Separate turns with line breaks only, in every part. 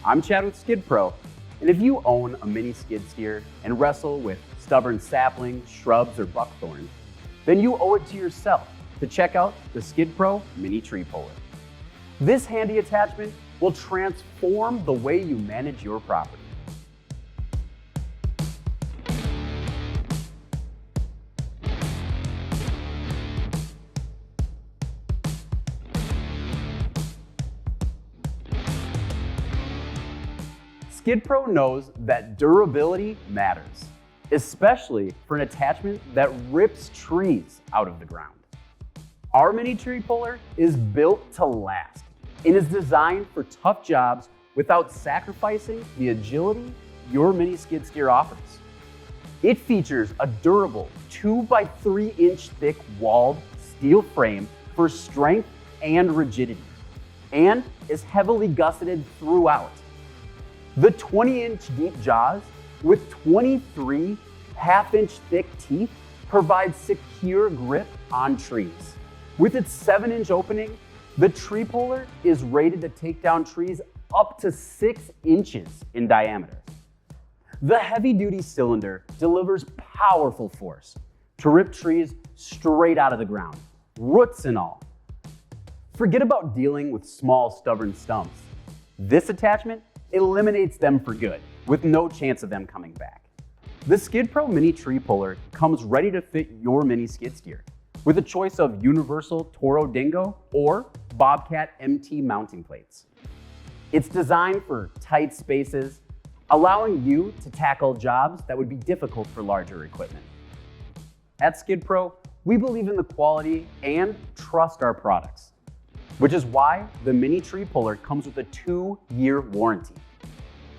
I'm Chad with Skid Pro, and if you own a mini skid steer and wrestle with stubborn saplings, shrubs, or buckthorn, then you owe it to yourself to check out the Skid Pro Mini Tree Puller. This handy attachment will transform the way you manage your property. Skid Pro knows that durability matters, especially for an attachment that rips trees out of the ground. Our mini tree puller is built to last and is designed for tough jobs without sacrificing the agility your mini skid steer offers. It features a durable 2x3 inch thick walled steel frame for strength and rigidity, and is heavily gusseted throughout. The 20-inch deep jaws with 23 half-inch thick teeth provide secure grip on trees. With its 7-inch opening, the tree puller is rated to take down trees up to 6 inches in diameter. The heavy-duty cylinder delivers powerful force to rip trees straight out of the ground, roots and all. Forget about dealing with small, stubborn stumps. This attachment eliminates them for good, with no chance of them coming back. The Skid Pro Mini Tree Puller comes ready to fit your mini skid steer with a choice of universal Toro Dingo or Bobcat MT mounting plates. It's designed for tight spaces, allowing you to tackle jobs that would be difficult for larger equipment. At Skid Pro, we believe in the quality and trust our products, which is why the Mini Tree Puller comes with a 2-year warranty.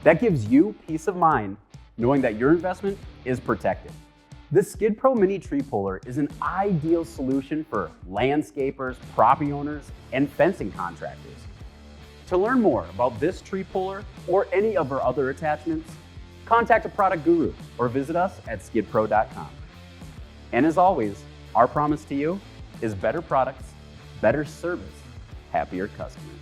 That gives you peace of mind knowing that your investment is protected. The Skid Pro Mini Tree Puller is an ideal solution for landscapers, property owners, and fencing contractors. To learn more about this tree puller or any of our other attachments, contact a product guru or visit us at skidpro.com. And as always, our promise to you is better products, better service, happier customers.